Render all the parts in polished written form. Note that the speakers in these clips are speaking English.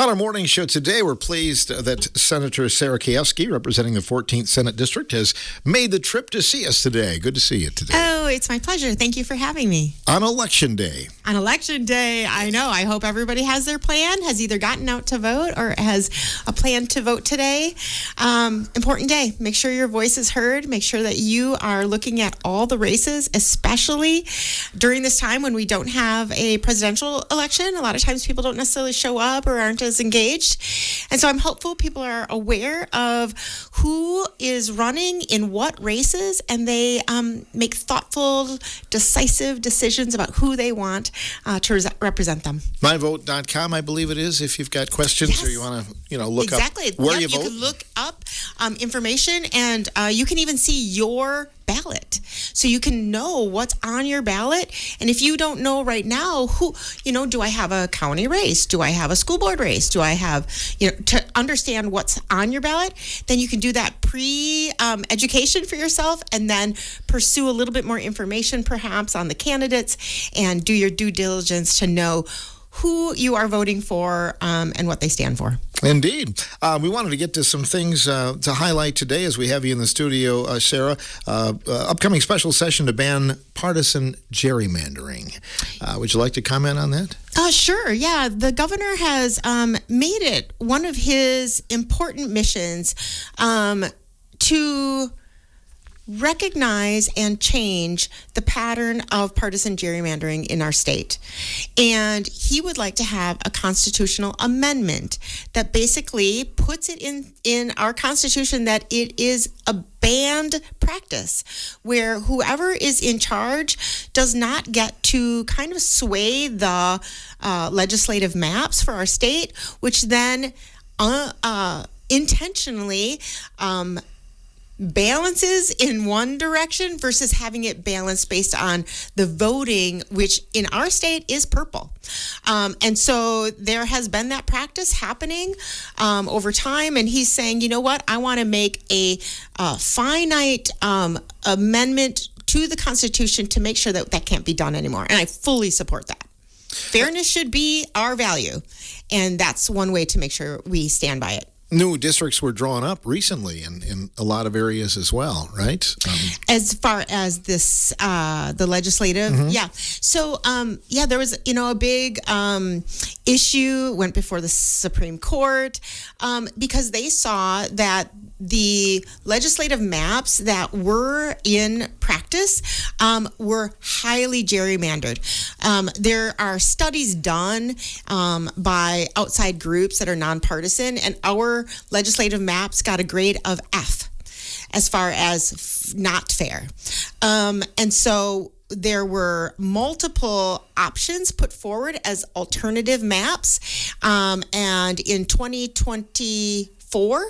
On our morning show today, we're pleased that Senator Sarah Keyeski, representing the 14th Senate District, has made the trip to see us today. Good to see you today. Oh, it's my pleasure. Thank you for having me. On Election Day. On Election Day, I know. I hope everybody has their plan, has either gotten out to vote or has a plan to vote today. Important day. Make sure your voice is heard. Make sure that you are looking at all the races, especially during this time when we don't have a presidential election. A lot of times people don't necessarily show up or aren't as engaged. And so I'm hopeful people are aware of who is running in what races, and they make thoughtful, decisive decisions about who they want to represent them. MyVote.com, I believe it is, if you've got questions or you want to look up where you vote. You can look up information, and you can even see your ballot. So you can know what's on your ballot. And if you don't know right now, do I have a county race? Do I have a school board race? Do I have, to understand what's on your ballot, then you can do that education for yourself and then pursue a little bit more information perhaps on the candidates and do your due diligence to know who you are voting for and what they stand for. Indeed. We wanted to get to some things to highlight today as we have you in the studio, Sarah. Upcoming special session to ban partisan gerrymandering. Would you like to comment on that? Sure. Yeah. The governor has made it one of his important missions to recognize and change the pattern of partisan gerrymandering in our state. And he would like to have a constitutional amendment that basically puts it in our Constitution that it is a banned practice where whoever is in charge does not get to kind of sway the legislative maps for our state, which then intentionally balances in one direction versus having it balanced based on the voting, which in our state is purple. And so there has been that practice happening over time. And he's saying, you know what, I want to make a finite amendment to the Constitution to make sure that that can't be done anymore. And I fully support that. Fairness should be our value. And that's one way to make sure we stand by it. New districts were drawn up recently in a lot of areas as well, right? As far as this, the legislative, yeah. So, there was, a big issue went before the Supreme Court because they saw that the legislative maps that were in practice were highly gerrymandered. There are studies done by outside groups that are nonpartisan, and our legislative maps got a grade of F as far as not fair. And so there were multiple options put forward as alternative maps. And in 2024,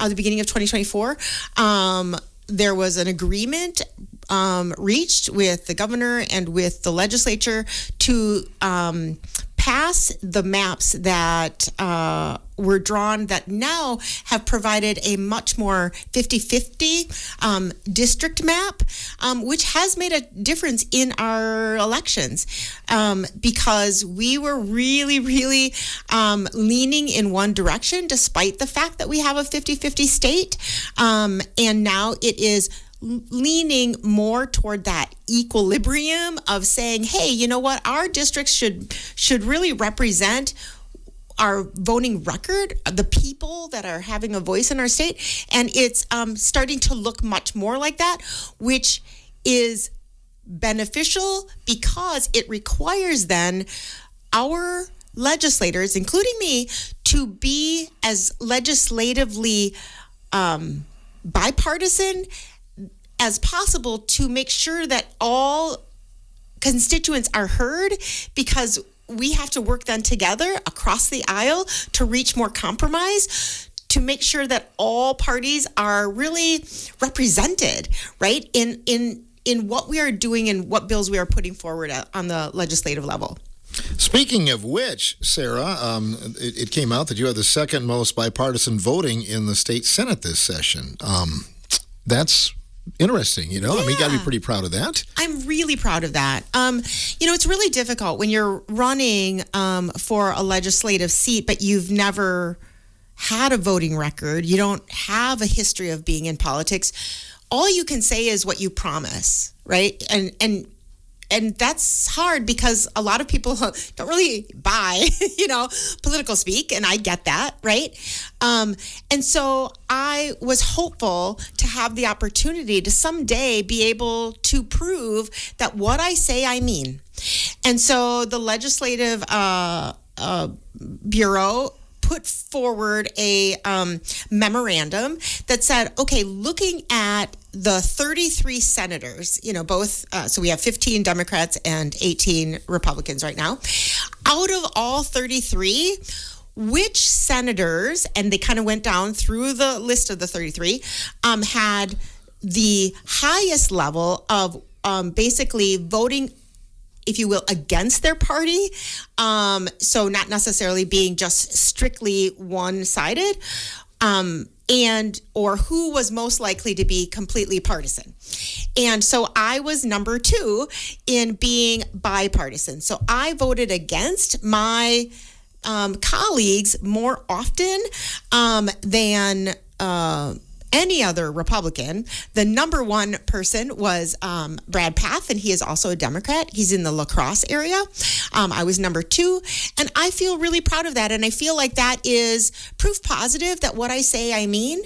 the beginning of 2024, there was an agreement reached with the governor and with the legislature to pass the maps that were drawn that now have provided a much more 50-50 district map, which has made a difference in our elections because we were really, really leaning in one direction despite the fact that we have a 50-50 state. And now it is leaning more toward that equilibrium of saying, hey, you know what, our districts should really represent our voting record, the people that are having a voice in our state. And it's starting to look much more like that, which is beneficial because it requires then our legislators, including me, to be as legislatively bipartisan as possible to make sure that all constituents are heard, because we have to work then together across the aisle to reach more compromise to make sure that all parties are really represented, right, in what we are doing and what bills we are putting forward on the legislative level. Speaking of which, Sarah, it came out that you had the second most bipartisan voting in the state Senate this session. That's interesting. You know, I mean, you got to be Yeah. pretty proud of that. I'm really proud of that. It's really difficult when you're running for a legislative seat, but you've never had a voting record. You don't have a history of being in politics. All you can say is what you promise, right? And that's hard because a lot of people don't really buy, political speak, and I get that, right? And so I was hopeful to have the opportunity to someday be able to prove that what I say, I mean. And so the Legislative Bureau put forward a memorandum that said, okay, looking at the 33 senators, both, so we have 15 Democrats and 18 Republicans right now. Out of all 33, which senators, and they kind of went down through the list of the 33, had the highest level of basically voting, if you will, against their party. So not necessarily being just strictly one-sided, or who was most likely to be completely partisan. And so I was number 2 in being bipartisan. So I voted against my colleagues more often than any other Republican. The number 1 person was Brad Path, and he is also a Democrat. He's in the La Crosse area. I was number 2, and I feel really proud of that. And I feel like that is proof positive that what I say, I mean.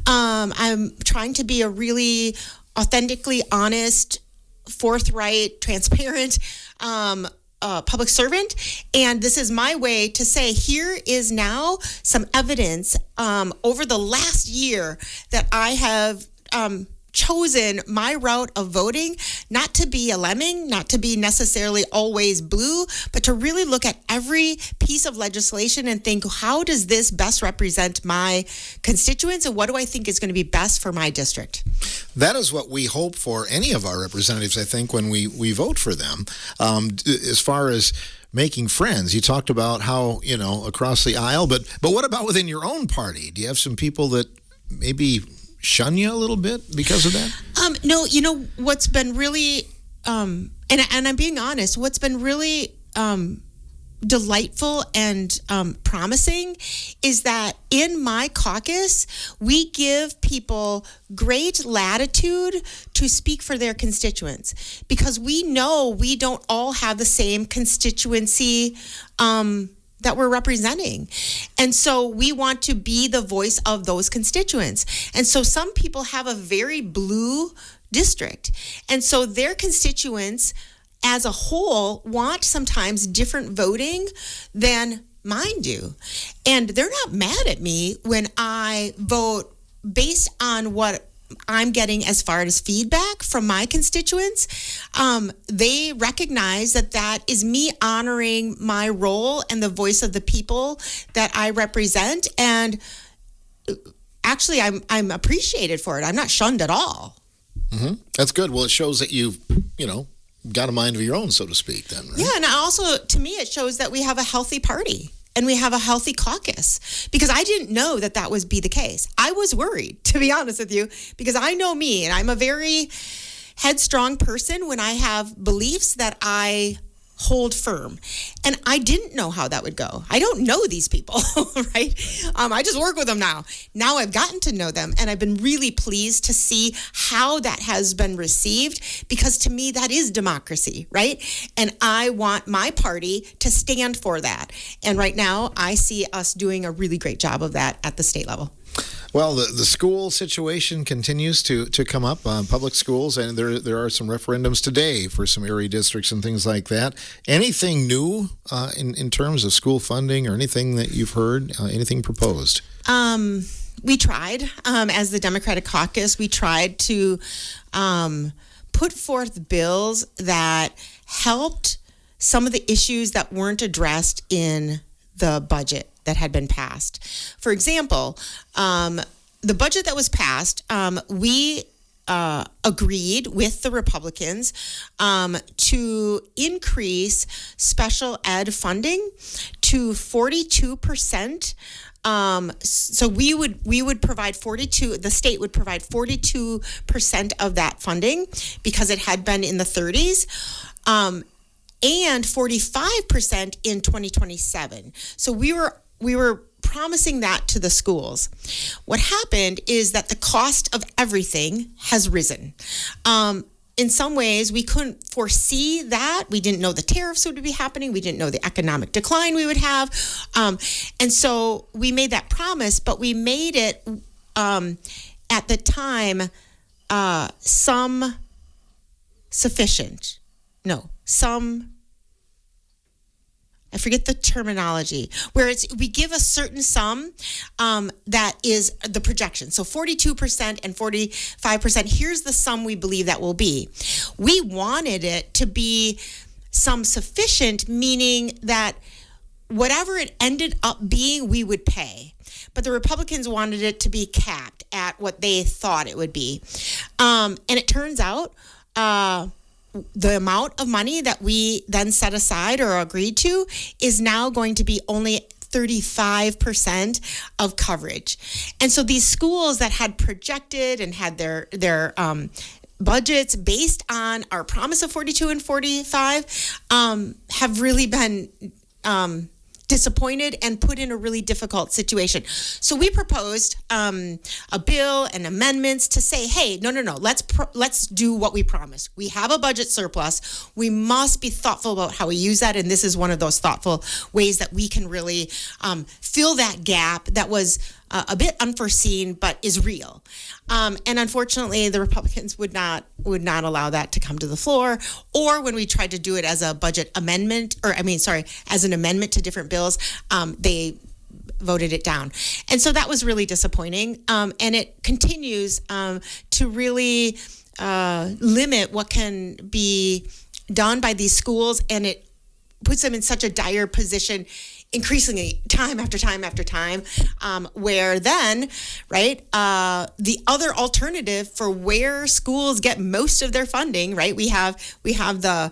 I'm trying to be a really authentically honest, forthright, transparent public servant, and this is my way to say here is now some evidence over the last year that I have chosen my route of voting, not to be a lemming, not to be necessarily always blue, but to really look at every piece of legislation and think, how does this best represent my constituents, and what do I think is going to be best for my district? That is what we hope for any of our representatives, I think, when we vote for them. As far as making friends, you talked about how, across the aisle, but what about within your own party? Do you have some people that maybe shun you a little bit because of that? No, what's been really, and I'm being honest, what's been really delightful and promising is that in my caucus, we give people great latitude to speak for their constituents, because we know we don't all have the same constituency that we're representing. And so we want to be the voice of those constituents. And so some people have a very blue district. And so their constituents as a whole want sometimes different voting than mine do. And they're not mad at me when I vote based on what I'm getting as far as feedback from my constituents. They recognize that is me honoring my role and the voice of the people that I represent. And actually, I'm appreciated for it. I'm not shunned at all. Mm-hmm. That's good. Well, it shows that you've, got a mind of your own, so to speak, then, right? Yeah, and also, to me, it shows that we have a healthy party. And we have a healthy caucus, because I didn't know that would be the case. I was worried, to be honest with you, because I know me, and I'm a very headstrong person when I have beliefs that I hold firm. And I didn't know how that would go. I don't know these people, right? I just work with them now. Now I've gotten to know them, and I've been really pleased to see how that has been received, because to me, that is democracy, right? And I want my party to stand for that. And right now, I see us doing a really great job of that at the state level. Well, the school situation continues to come up, public schools, and there are some referendums today for some area districts and things like that. Anything new in terms of school funding or anything that you've heard, anything proposed? We tried, as the Democratic caucus, we tried to put forth bills that helped some of the issues that weren't addressed in the budget that had been passed. For example, the budget that was passed, we agreed with the Republicans to increase special ed funding to 42%. So we would provide 42. The state would provide 42% of that funding because it had been in the 30s. And 45% in 2027. So we were promising that to the schools. What happened is that the cost of everything has risen. In some ways, we couldn't foresee that. We didn't know the tariffs would be happening. We didn't know the economic decline we would have. And so we made that promise, but we made it at the time some I forget the terminology, where we give a certain sum that is the projection. So 42% and 45%, here's the sum we believe that will be. We wanted it to be some sufficient, meaning that whatever it ended up being, we would pay. But the Republicans wanted it to be capped at what they thought it would be. And it turns out the amount of money that we then set aside or agreed to is now going to be only 35% of coverage. And so these schools that had projected and had their budgets based on our promise of 42 and 45 have really been disappointed and put in a really difficult situation. So we proposed a bill and amendments to say, hey, no, let's do what we promised. We have a budget surplus. We must be thoughtful about how we use that, and this is one of those thoughtful ways that we can really fill that gap that was a bit unforeseen, but is real. And unfortunately, the Republicans would not allow that to come to the floor. Or when we tried to do it as a budget amendment, as an amendment to different bills, they voted it down. And so that was really disappointing. And it continues to really limit what can be done by these schools, and it puts them in such a dire position increasingly time after time after time, where then, right, the other alternative for where schools get most of their funding, right, we have the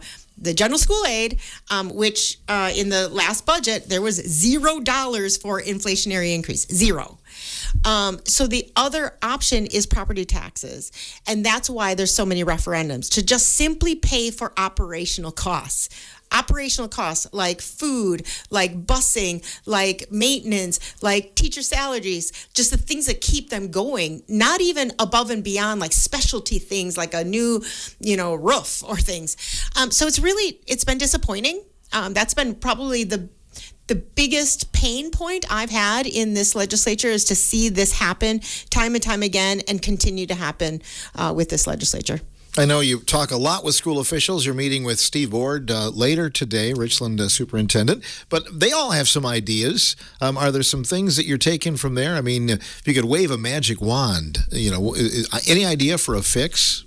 general school aid, which in the last budget, there was $0 for inflationary increase, zero. So the other option is property taxes. And that's why there's so many referendums, to just simply pay for operational costs. Operational costs like food, like busing, like maintenance, like teacher salaries, just the things that keep them going, not even above and beyond like specialty things like a new, roof or things. So it's been disappointing. That's been probably the biggest pain point I've had in this legislature, is to see this happen time and time again and continue to happen with this legislature. I know you talk a lot with school officials. You're meeting with Steve Ward later today, Richland superintendent, but they all have some ideas. Are there some things that you're taking from there? I mean, if you could wave a magic wand, any idea for a fix?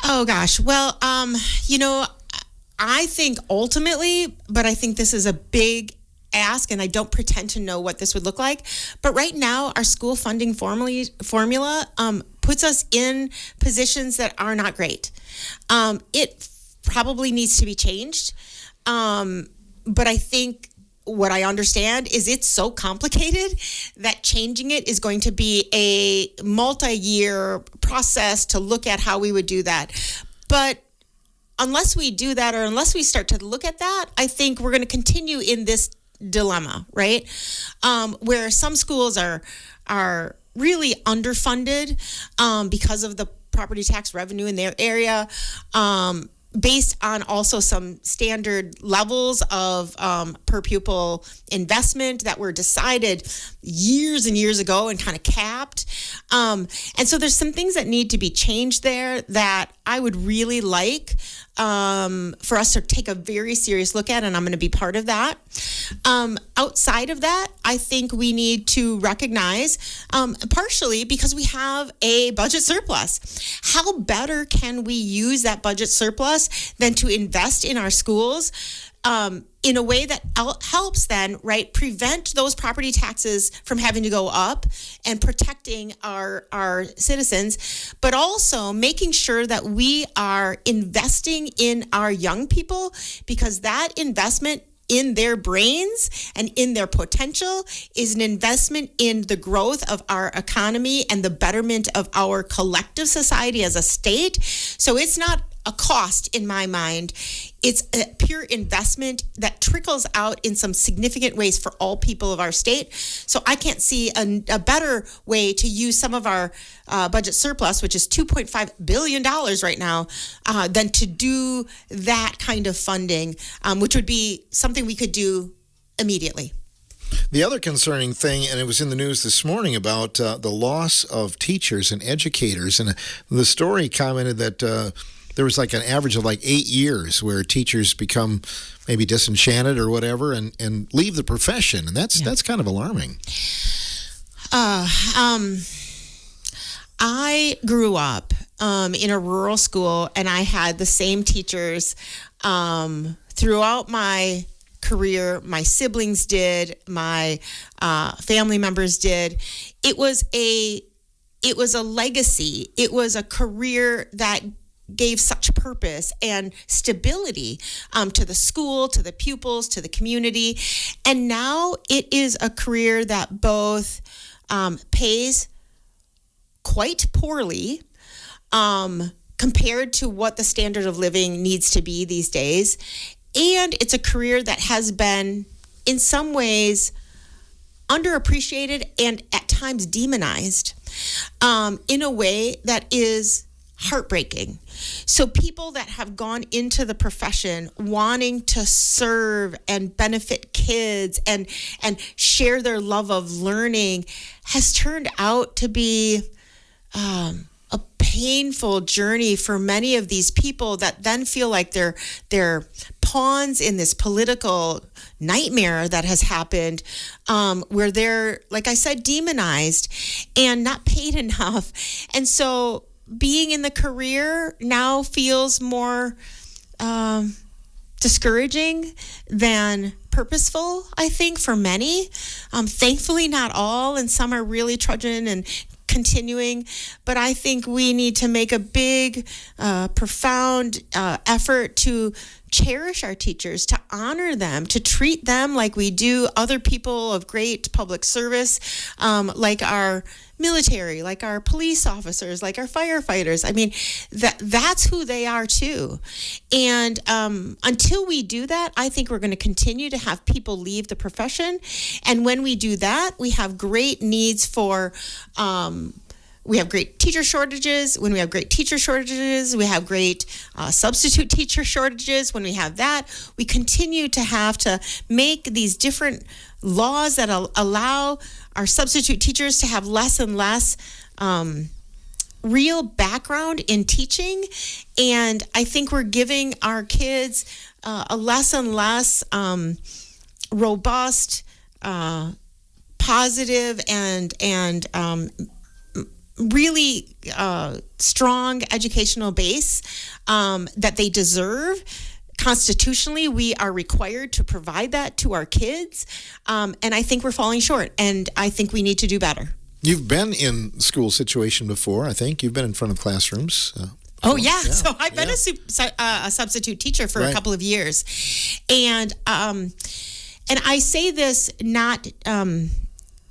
Oh gosh. Well, I think ultimately, but I think this is a big ask, and I don't pretend to know what this would look like. But right now, our school funding formula puts us in positions that are not great. It probably needs to be changed. But I think what I understand is it's so complicated that changing it is going to be a multi-year process to look at how we would do that. But unless we do that, or unless we start to look at that, I think we're going to continue in this dilemma, right? Where some schools are really underfunded because of the property tax revenue in their area, based on also some standard levels of per pupil investment that were decided years and years ago and kind of capped. And so there's some things that need to be changed there that I would really like for us to take a very serious look at, and I'm going to be part of that. Outside of that, I think we need to recognize, partially because we have a budget surplus, how better can we use that budget surplus than to invest in our schools in a way that helps then, right, prevent those property taxes from having to go up and protecting our citizens, but also making sure that we are investing in our young people, because that investment in their brains and in their potential is an investment in the growth of our economy and the betterment of our collective society as a state. So it's not a cost in my mind. It's a pure investment that trickles out in some significant ways for all people of our state. So I can't see a better way to use some of our budget surplus, which is $2.5 billion right now, than to do that kind of funding, which would be something we could do immediately. The other concerning thing, and it was in the news this morning, about the loss of teachers and educators. And the story commented that there was like an average of like 8 years where teachers become maybe disenchanted or whatever and leave the profession. And that's kind of alarming. I grew up in a rural school, and I had the same teachers throughout my career. My siblings did, my family members did. It was a legacy. It was a career that gave such purpose and stability to the school, to the pupils, to the community. And now it is a career that both pays quite poorly compared to what the standard of living needs to be these days. And it's a career that has been, in some ways, underappreciated and at times demonized in a way that is heartbreaking. So people that have gone into the profession wanting to serve and benefit kids and share their love of learning has turned out to be a painful journey for many of these people that then feel like they're pawns in this political nightmare that has happened, where they're, like I said, demonized and not paid enough. And so being in the career now feels more discouraging than purposeful, I think, for many. Thankfully, not all, and some are really trudging and continuing. But I think we need to make a big, profound effort to cherish our teachers, to honor them, to treat them like we do other people of great public service, like our military, like our police officers, like our firefighters. I mean, that's who they are too. And until we do that, I think we're going to continue to have people leave the profession. And when we do that, we have great needs for we have great teacher shortages. When we have great teacher shortages, we have great substitute teacher shortages. When we have that, we continue to have to make these different laws that allow our substitute teachers to have less and less real background in teaching. And I think we're giving our kids a less and less robust, positive, and really strong educational base that they deserve. Constitutionally, we are required to provide that to our kids, and I think we're falling short, and I think we need to do better. You've been in school situation before, I think. You've been in front of classrooms. Yeah. So I've been a substitute teacher for a couple of years, and I say this not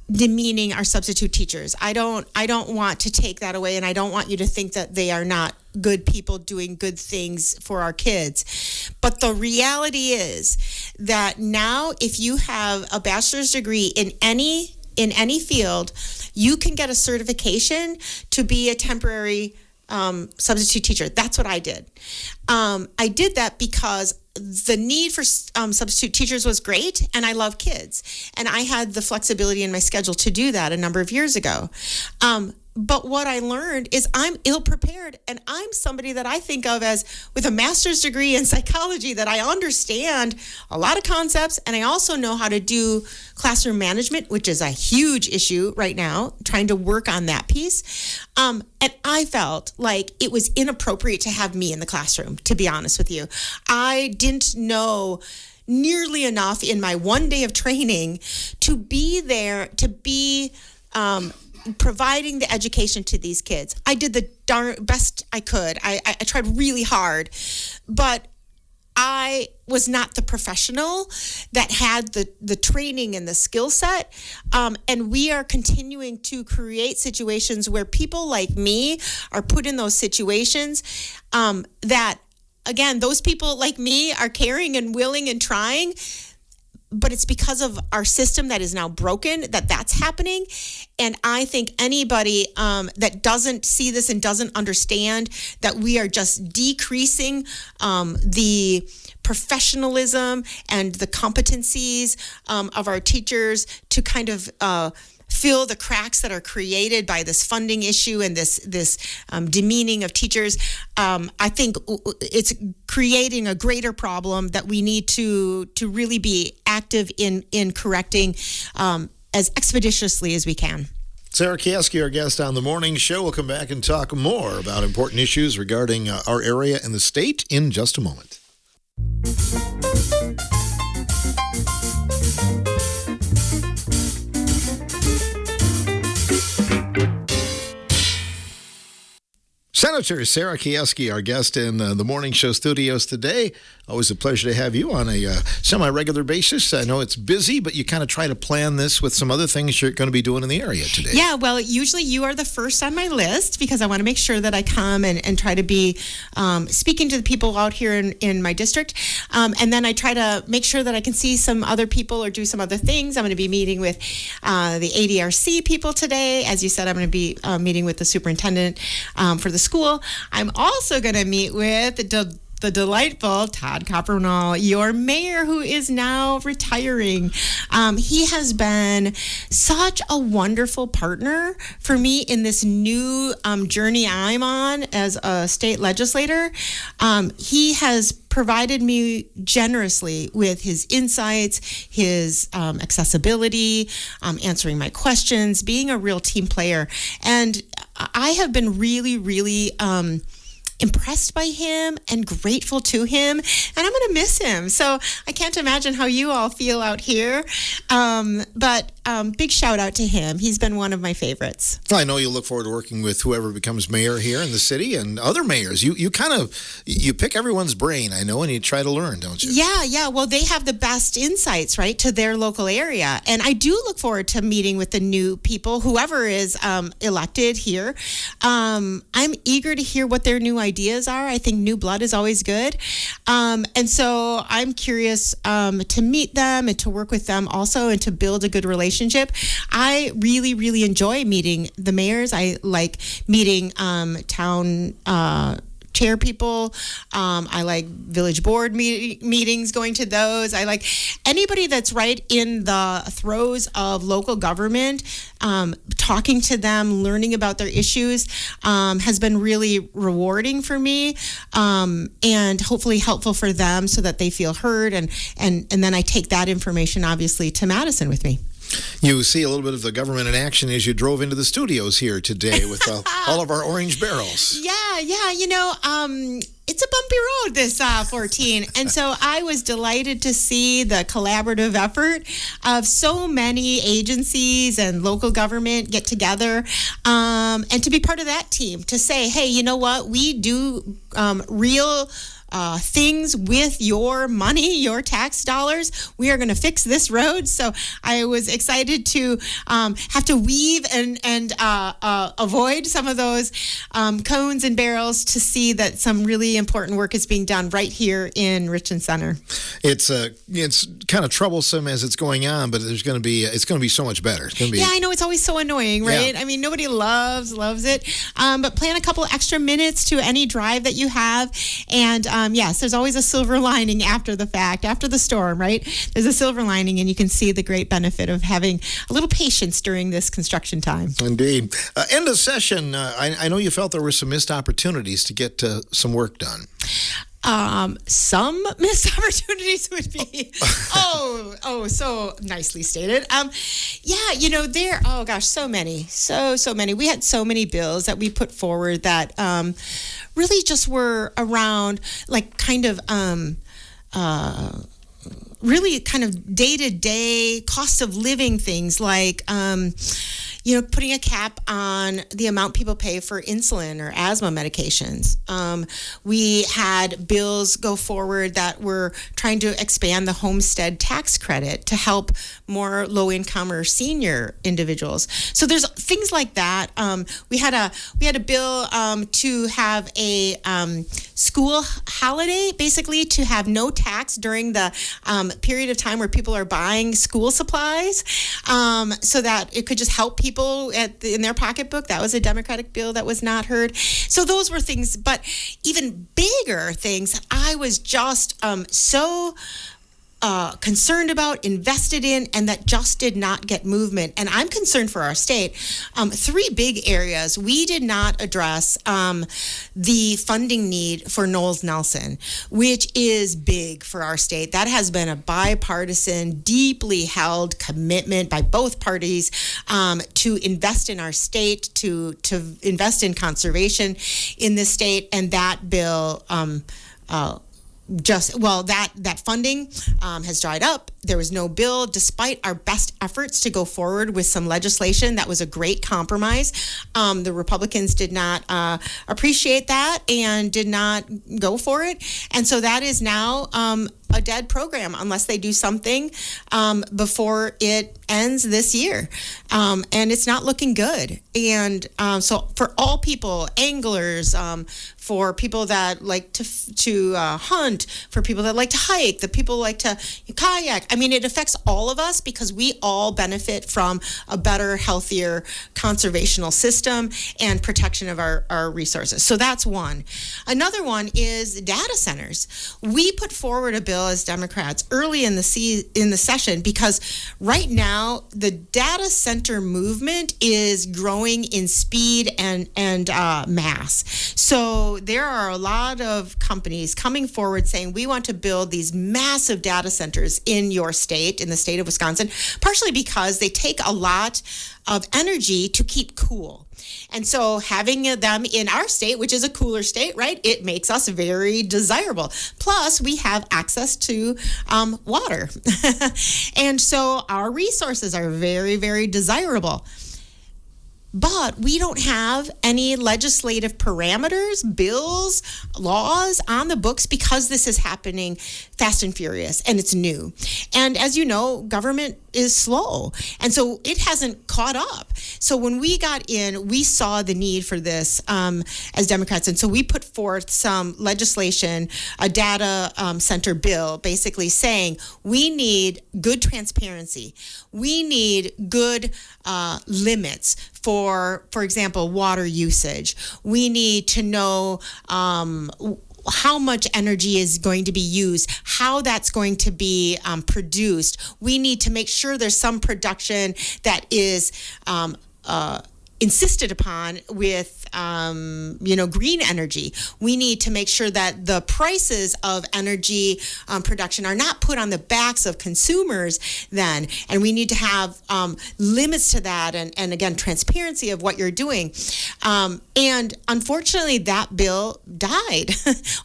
demeaning our substitute teachers. I don't want to take that away, and I don't want you to think that they are not good people doing good things for our kids. But the reality is that now, if you have a bachelor's degree in any field, you can get a certification to be a temporary substitute teacher. That's what I did. I did that because the need for substitute teachers was great, and I love kids. And I had the flexibility in my schedule to do that a number of years ago. But what I learned is I'm ill-prepared, and I'm somebody that I think of as with a master's degree in psychology, that I understand a lot of concepts, and I also know how to do classroom management, which is a huge issue right now, trying to work on that piece. And I felt like it was inappropriate to have me in the classroom, to be honest with you. I didn't know nearly enough in my one day of training to be there, to be providing the education to these kids. I did the best I could. I tried really hard, but I was not the professional that had the training and the skill set. And we are continuing to create situations where people like me are put in those situations that, again, those people like me are caring and willing and trying. But it's because of our system that is now broken that's happening. And I think anybody that doesn't see this and doesn't understand that we are just decreasing the professionalism and the competencies of our teachers to kind of fill the cracks that are created by this funding issue and this demeaning of teachers. I think it's creating a greater problem that we need to really be active in correcting as expeditiously as we can. Sarah Keyeski, our guest on the morning show. We'll come back and talk more about important issues regarding our area and the state in just a moment. Senator Sarah Keyeski, our guest in the morning show studios today. Always a pleasure to have you on a semi-regular basis. I know it's busy, but you kind of try to plan this with some other things you're going to be doing in the area today. Yeah, well, usually you are the first on my list because I want to make sure that I come and try to be speaking to the people out here in my district. And then I try to make sure that I can see some other people or do some other things. I'm going to be meeting with the ADRC people today. As you said, I'm going to be meeting with the superintendent for the school. I'm also going to meet with the delightful Todd Coppernoll, your mayor, who is now retiring. He has been such a wonderful partner for me in this new journey I'm on as a state legislator. He has provided me generously with his insights, his accessibility, answering my questions, being a real team player. And I have been really, really impressed by him and grateful to him, and I'm going to miss him. So I can't imagine how you all feel out here. But big shout out to him. He's been one of my favorites. I know you look forward to working with whoever becomes mayor here in the city and other mayors. You kind of pick everyone's brain, I know, and you try to learn, don't you? Yeah. Well, they have the best insights, right, to their local area. And I do look forward to meeting with the new people, whoever is elected here. I'm eager to hear what their new ideas are. I think new blood is always good. And so I'm curious to meet them and to work with them also and to build a good relationship. I really, really enjoy meeting the mayors. I like meeting town chair people. I like village board meetings, going to those. I like anybody that's right in the throes of local government. Talking to them, learning about their issues has been really rewarding for me, and hopefully helpful for them so that they feel heard. And then I take that information, obviously, to Madison with me. You see a little bit of the government in action as you drove into the studios here today with all of our orange barrels. Yeah. It's a bumpy road, this 14. And so I was delighted to see the collaborative effort of so many agencies and local government get together and to be part of that team, to say, hey, you know what? We do real things with your money, your tax dollars. We are going to fix this road. So I was excited to have to weave and avoid some of those cones and barrels to see that some really important work is being done right here in Richland Center. It's kind of troublesome as it's going on, but it's going to be so much better. Yeah, I know, it's always so annoying, right? Yeah. I mean, nobody loves it, but plan a couple extra minutes to any drive that you have, and yes, there's always a silver lining after the fact, after the storm, right? There's a silver lining, and you can see the great benefit of having a little patience during this construction time. Indeed. End of session. I know you felt there were some missed opportunities to get some work done. Some missed opportunities would be, so nicely stated. So many. We had so many bills that we put forward that really just were around, like, kind of really kind of day-to-day cost of living things like, putting a cap on the amount people pay for insulin or asthma medications. We had bills go forward that were trying to expand the homestead tax credit to help more low-income or senior individuals. So there's things like that. We had a bill to have a school holiday, basically to have no tax during the period of time where people are buying school supplies, so that it could just help people in their pocketbook. That was a Democratic bill that was not heard. So those were things, but even bigger things that I was just so concerned about, invested in, and that just did not get movement. And I'm concerned for our state. Three big areas. We did not address the funding need for Knowles Nelson, which is big for our state. That has been a bipartisan, deeply held commitment by both parties to invest in our state, to invest in conservation in this state. And that bill that funding has dried up. There was no bill, despite our best efforts to go forward with some legislation. That was a great compromise. The Republicans did not appreciate that and did not go for it. And so that is now a dead program unless they do something before it ends this year. And it's not looking good. And so for all people, anglers, for people that like to hunt, for people that like to hike, the people like to kayak. I mean, it affects all of us because we all benefit from a better, healthier conservational system and protection of our resources. So that's one. Another one is data centers. We put forward a bill as Democrats early in the session because right now the data center movement is growing in speed and mass. So there are a lot of companies coming forward saying we want to build these massive data centers in your state, in the state of Wisconsin, partially because they take a lot of energy to keep cool. And so having them in our state, which is a cooler state, right, it makes us very desirable. Plus, we have access to water. And so our resources are very, very desirable. But we don't have any legislative parameters, bills, laws on the books because this is happening fast and furious and it's new. And as you know, government is slow. And so it hasn't caught up. So when we got in, we saw the need for this as Democrats. And so we put forth some legislation, a data center bill, basically saying we need good transparency. We need good limits for example, water usage. We need to know how much energy is going to be used, how that's going to be produced. We need to make sure there's some production that is insisted upon with green energy. We need to make sure that the prices of energy production are not put on the backs of consumers then, and we need to have limits to that and again, transparency of what you're doing. And unfortunately, that bill died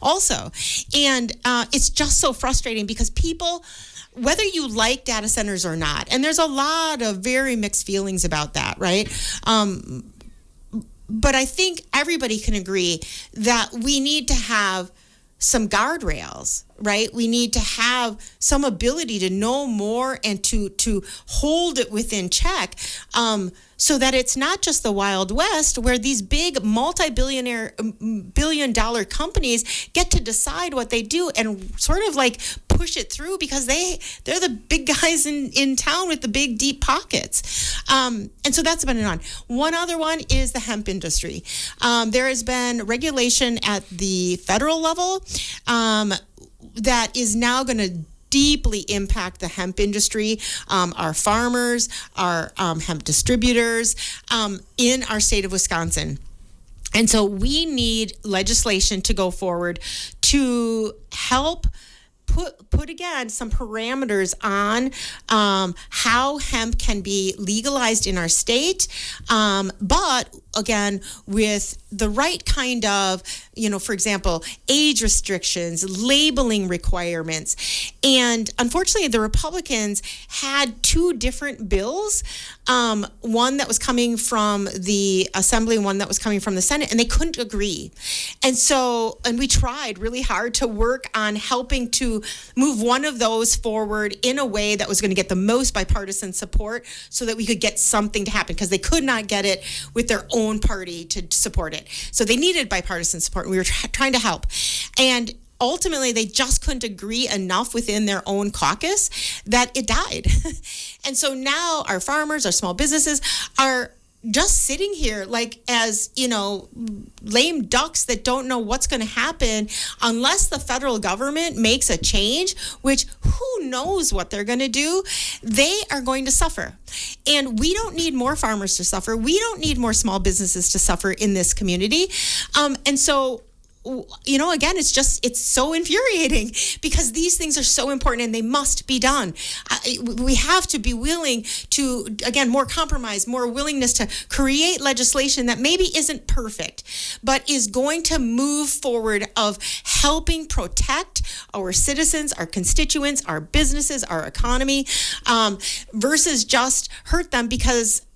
also. And it's just so frustrating because people, whether you like data centers or not, and there's a lot of very mixed feelings about that, right? But I think everybody can agree that we need to have some guardrails, right? We need to have some ability to know more and to hold it within check, so that it's not just the Wild West where these big multi-billion-dollar companies get to decide what they do and sort of like push it through because they're the big guys in town with the big deep pockets. And so that's been on. One other one is the hemp industry. There has been regulation at the federal level that is now going to deeply impact the hemp industry, our farmers, our hemp distributors in our state of Wisconsin. And so we need legislation to go forward to help put again some parameters on how hemp can be legalized in our state, but again with the right kind of, for example, age restrictions, labeling requirements. And unfortunately, the Republicans had two different bills, one that was coming from the Assembly and one that was coming from the Senate, and they couldn't agree. And we tried really hard to work on helping to move one of those forward in a way that was going to get the most bipartisan support so that we could get something to happen, because they could not get it with their own party to support it. So they needed bipartisan support, and we were trying to help. And ultimately, they just couldn't agree enough within their own caucus that it died. And so now our farmers, our small businesses are just sitting here as lame ducks that don't know what's going to happen unless the federal government makes a change, which who knows what they're going to do. They are going to suffer. And we don't need more farmers to suffer. We don't need more small businesses to suffer in this community. And so again, it's so infuriating because these things are so important and they must be done. We have to be willing to, again, more compromise, more willingness to create legislation that maybe isn't perfect, but is going to move forward of helping protect our citizens, our constituents, our businesses, our economy, versus just hurt them because,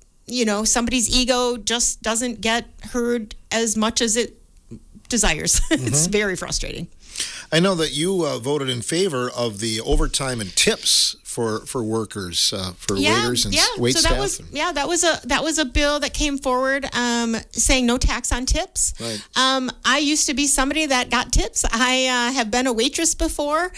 somebody's ego just doesn't get heard as much as it desires. It's very frustrating. I know that you voted in favor of the overtime and tips for workers, for waiters and wait so staff. That was a bill that came forward saying no tax on tips. Right. I used to be somebody that got tips. I have been a waitress before,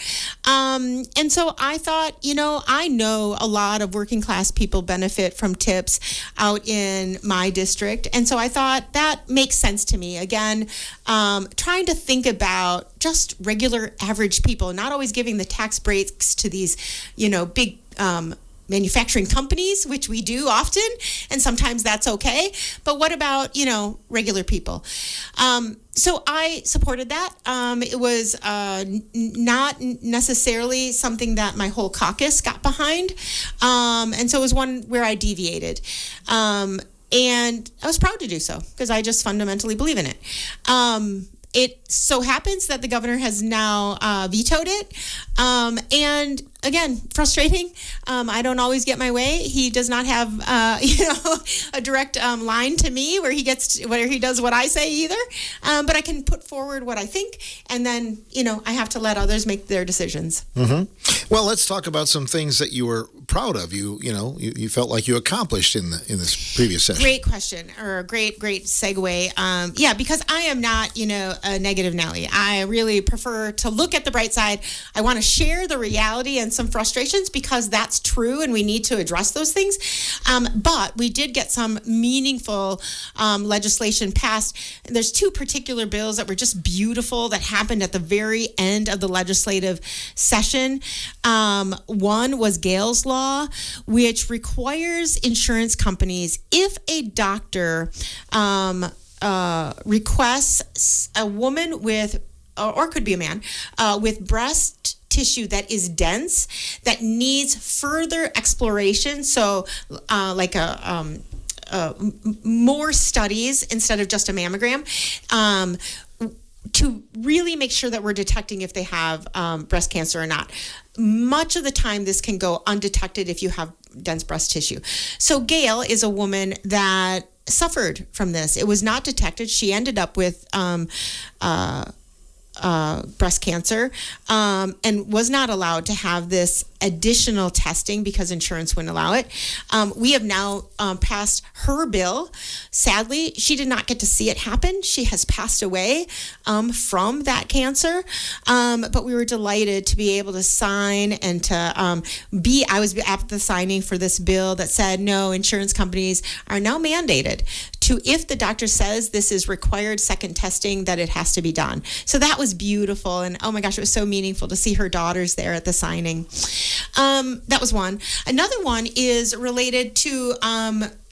and so I thought, I know a lot of working class people benefit from tips out in my district, and so I thought that makes sense to me. Again, trying to think about just regular average people, not always giving the tax breaks to these, big manufacturing companies, which we do often, and sometimes that's okay. But what about, regular people? So I supported that. It was not necessarily something that my whole caucus got behind. And so it was one where I deviated. And I was proud to do so because I just fundamentally believe in it. It so happens that the governor has now vetoed it. And again, frustrating. I don't always get my way. He does not have, a direct line to me where he does what I say either. But I can put forward what I think, and then, I have to let others make their decisions. Mm-hmm. Well, let's talk about some things that you were proud of. You felt like you accomplished in this previous session. Great question, or a great segue. Because I am not, a negative Nelly. I really prefer to look at the bright side. I want to share the reality and some frustrations because that's true and we need to address those things. But we did get some meaningful legislation passed. There's two particular bills that were just beautiful that happened at the very end of the legislative session. One was Gale's Law, which requires insurance companies, if a doctor requests a woman with, or could be a man, with breast tissue that is dense, that needs further exploration. So like more studies instead of just a mammogram, to really make sure that we're detecting if they have breast cancer or not. Much of the time, this can go undetected if you have dense breast tissue. So Gail is a woman that suffered from this. It was not detected. She ended up with breast cancer and was not allowed to have this additional testing because insurance wouldn't allow it. We have now passed her bill. Sadly, she did not get to see it happen. She has passed away from that cancer. But we were delighted to be able to sign and to I was at the signing for this bill that said, no, insurance companies are now mandated to, if the doctor says this is required second testing, that it has to be done. So that was beautiful. And oh my gosh, it was so meaningful to see her daughters there at the signing. That was one. Another one is related to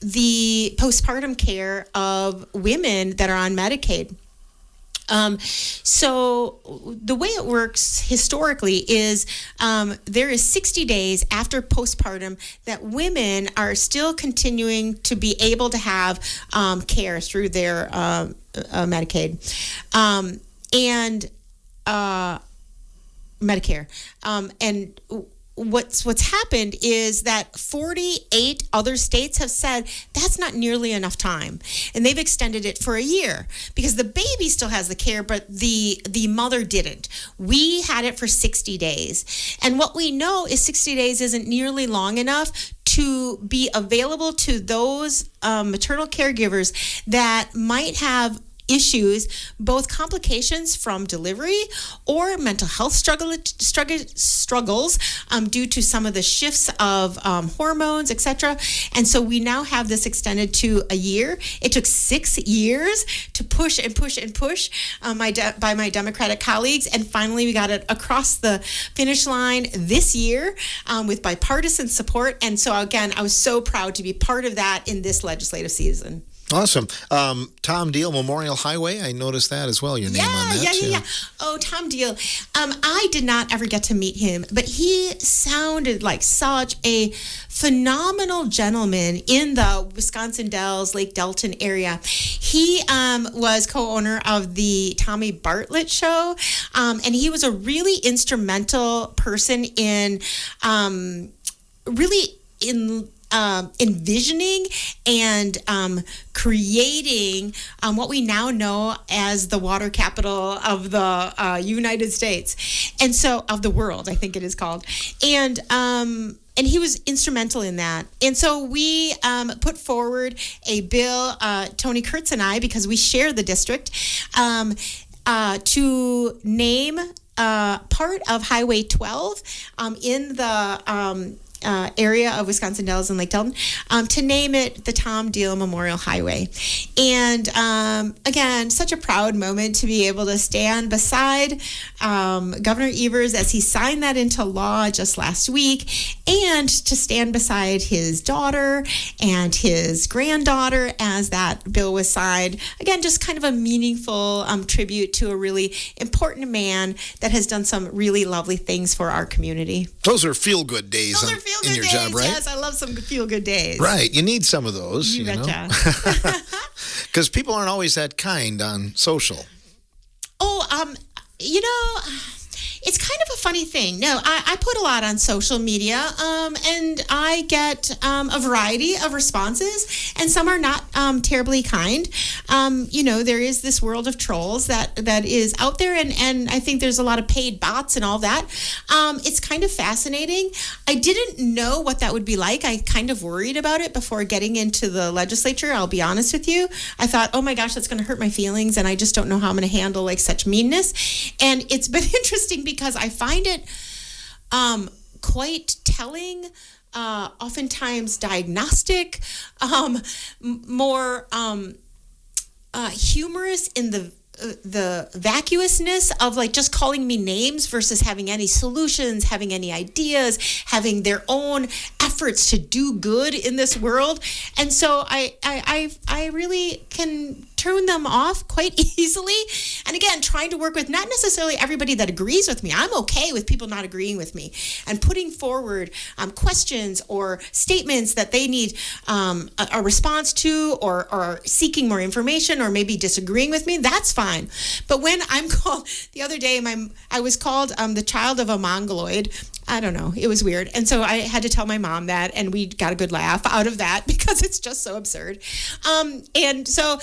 the postpartum care of women that are on Medicaid. So the way it works historically is there is 60 days after postpartum that women are still continuing to be able to have care through their Medicaid and Medicare. And what's happened is that 48 other states have said that's not nearly enough time, and they've extended it for a year because the baby still has the care, but the mother didn't. We had it for 60 days, and what we know is 60 days isn't nearly long enough to be available to those maternal caregivers that might have issues, both complications from delivery or mental health struggles due to some of the shifts of hormones, etc. And so we now have this extended to a year. It took 6 years to push and push and push by my Democratic colleagues, and finally we got it across the finish line this year with bipartisan support. And so again, I was so proud to be part of that in this legislative season. Awesome. Tom Deal Memorial Highway, I noticed that as well, your name on that. Yeah. Oh, Tom Deal. I did not ever get to meet him, but he sounded like such a phenomenal gentleman in the Wisconsin Dells, Lake Delton area. He was co-owner of the Tommy Bartlett Show, and he was a really instrumental person in envisioning and creating what we now know as the water capital of the United States, and so of the world, I think it is called. And he was instrumental in that. And so we put forward a bill, Tony Kurtz and I, because we share the district, to name part of Highway 12 in the area of Wisconsin Dells and Lake Delton, to name it the Tom Deal Memorial Highway. And again, such a proud moment to be able to stand beside Governor Evers as he signed that into law just last week, and to stand beside his daughter and his granddaughter as that bill was signed. Again, just kind of a meaningful tribute to a really important man that has done some really lovely things for our community. Those are feel-good days in your job, right? Yes, I love some feel-good days. Right. You need some of those. You betcha. Because people aren't always that kind on social. Oh, it's kind of a funny thing. No, I put a lot on social media, and I get a variety of responses, and some are not terribly kind. There is this world of trolls that is out there, and I think there's a lot of paid bots and all that. It's kind of fascinating. I didn't know what that would be like. I kind of worried about it before getting into the legislature, I'll be honest with you. I thought, oh my gosh, that's going to hurt my feelings, and I just don't know how I'm going to handle like such meanness. And it's been interesting because I find it quite telling, oftentimes diagnostic, more humorous in the vacuousness of like just calling me names versus having any solutions, having any ideas, having their own efforts to do good in this world. And so I really can turn them off quite easily. And again, trying to work with not necessarily everybody that agrees with me. I'm okay with people not agreeing with me, and putting forward questions or statements that they need a response to, or seeking more information, or maybe disagreeing with me. That's fine. But when I'm called, the other day, I was called the child of a mongoloid. I don't know. It was weird. And so I had to tell my mom that, and we got a good laugh out of that because it's just so absurd. And so,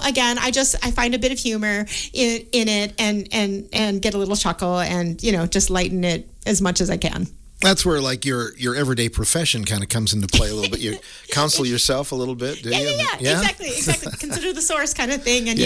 again, I find a bit of humor in it, and get a little chuckle, and, just lighten it as much as I can. That's where like your everyday profession kind of comes into play a little bit. You counsel yourself a little bit, do you? Yeah, exactly. Consider the source kind of thing. And,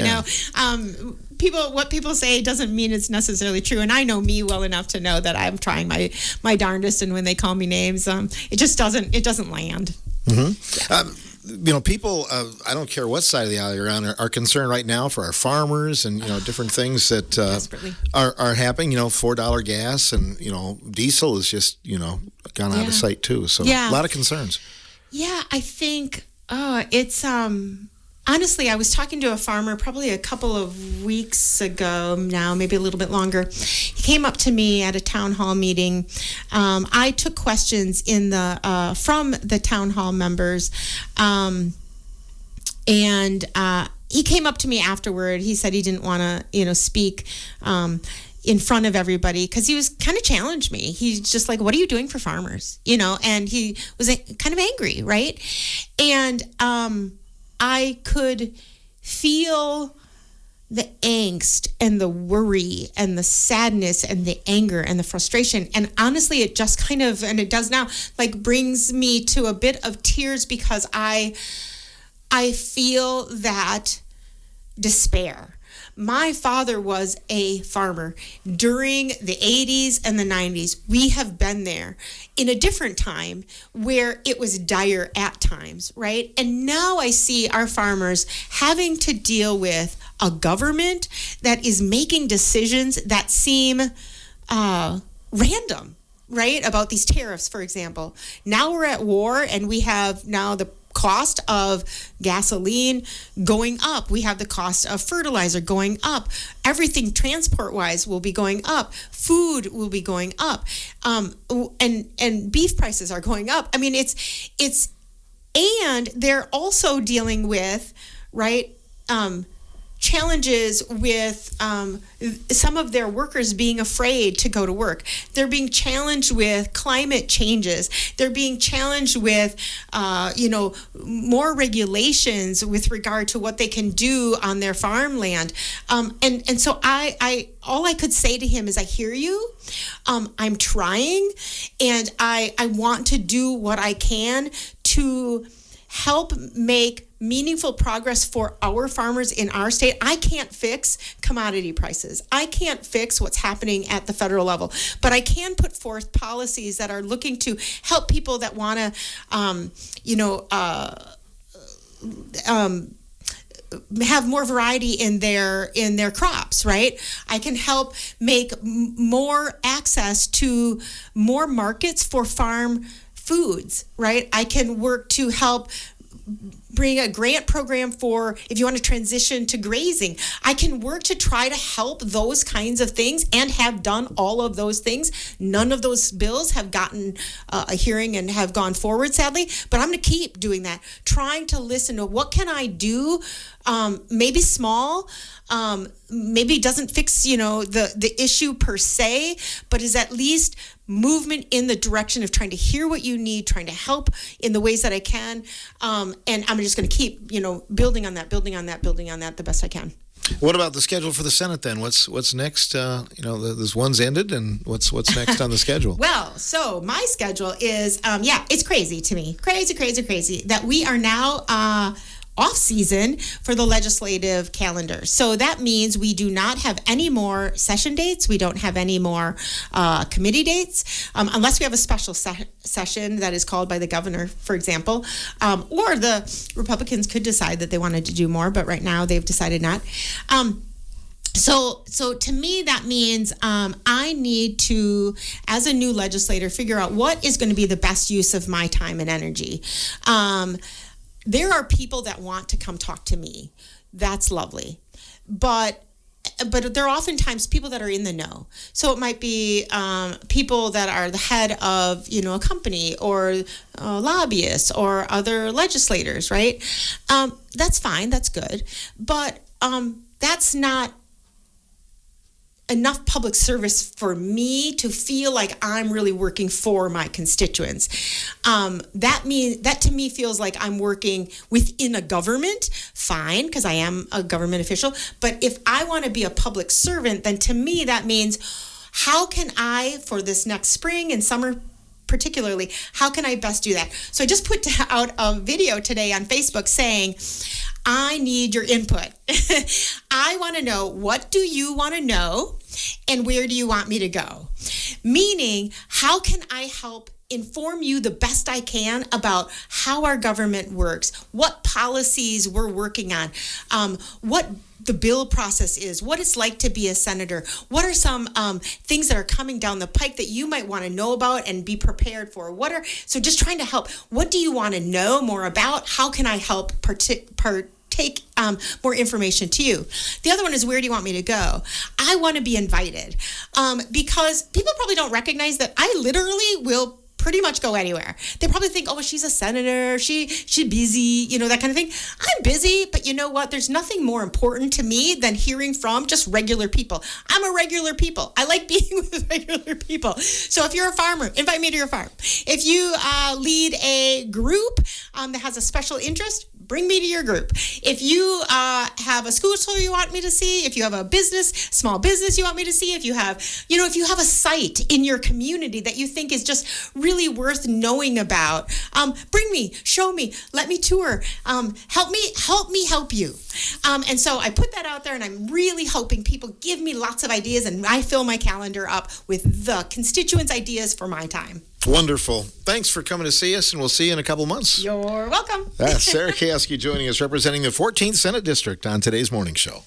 what people say doesn't mean it's necessarily true. And I know me well enough to know that I'm trying my darndest. And when they call me names, it just doesn't land. Mm-hmm. People, I don't care what side of the aisle you're on, are concerned right now for our farmers and, different things that are happening. $4 gas and, diesel is just, gone out of sight too. So a lot of concerns. Yeah, I think, it's, honestly, I was talking to a farmer probably a couple of weeks ago now, maybe a little bit longer. He came up to me at a town hall meeting. I took questions from the town hall members, and he came up to me afterward. He said he didn't want to, speak in front of everybody because he was kind of challenged me. He's just like, "What are you doing for farmers?" And he was kind of angry, right? And I could feel the angst and the worry and the sadness and the anger and the frustration. And honestly, it just kind of, and it does now, like brings me to a bit of tears because I feel that despair. My father was a farmer during the 80s and the 90s. We have been there in a different time where it was dire at times, right? And now I see our farmers having to deal with a government that is making decisions that seem random, right? About these tariffs, for example. Now we're at war and we have now the cost of gasoline going up. We have the cost of fertilizer going up. Everything transport-wise will be going up. Food will be going up. And beef prices are going up. I mean, and they're also dealing with, right, challenges with some of their workers being afraid to go to work. They're being challenged with climate changes. They're being challenged with, more regulations with regard to what they can do on their farmland. And so I all I could say to him is, I hear you. I'm trying, and I want to do what I can to help make meaningful progress for our farmers in our state. I can't fix commodity prices. I can't fix what's happening at the federal level, but I can put forth policies that are looking to help people that want to, have more variety in their crops, right? I can help make more access to more markets for farm foods, right? I can work to help bring a grant program for if you want to transition to grazing. I can work to try to help those kinds of things and have done all of those things. None of those bills have gotten a hearing and have gone forward, sadly, but I'm going to keep doing that, trying to listen to what can I do, maybe small, maybe it doesn't fix, the issue per se, but is at least movement in the direction of trying to hear what you need, trying to help in the ways that I can. And I'm just going to keep, building on that the best I can. What about the schedule for the Senate then? What's next? This one's ended, and what's next on the schedule? Well, so my schedule is, it's crazy to me. Crazy that we are now off season for the legislative calendar. So that means we do not have any more session dates. We don't have any more committee dates, unless we have a special session that is called by the governor, for example, or the Republicans could decide that they wanted to do more, but right now they've decided not. So to me, that means I need to, as a new legislator, figure out what is going to be the best use of my time and energy. There are people that want to come talk to me. That's lovely. But there are oftentimes people that are in the know. So it might be people that are the head of, a company or lobbyists or other legislators, right? That's fine. That's good. But that's not enough public service for me to feel like I'm really working for my constituents. That to me feels like I'm working within a government, fine, because I am a government official. But if I want to be a public servant, then to me that means, how can I, for this next spring and summer particularly, how can I best do that? So I just put out a video today on Facebook saying, I need your input. I want to know, what do you want to know and where do you want me to go? Meaning, how can I help inform you the best I can about how our government works, what policies we're working on, what the bill process is, what it's like to be a senator, what are some things that are coming down the pike that you might want to know about and be prepared for. So just trying to help. What do you want to know more about? How can I help participate take more information to you. The other one is, where do you want me to go? I want to be invited, because people probably don't recognize that I literally will pretty much go anywhere. They probably think, oh, she's a senator, she's busy, that kind of thing. I'm busy, but you know what? There's nothing more important to me than hearing from just regular people. I'm a regular people. I like being with regular people. So if you're a farmer, invite me to your farm. If you lead a group that has a special interest, bring me to your group. If you have a school tour you want me to see, if you have a small business you want me to see, if you have a site in your community that you think is just really worth knowing about, bring me, show me, let me tour, help me help you. And so I put that out there, and I'm really hoping people give me lots of ideas, and I fill my calendar up with the constituents' ideas for my time. Wonderful. Thanks for coming to see us, and we'll see you in a couple months. You're welcome. That's Sarah Keyeski joining us, representing the 14th Senate District on today's morning show.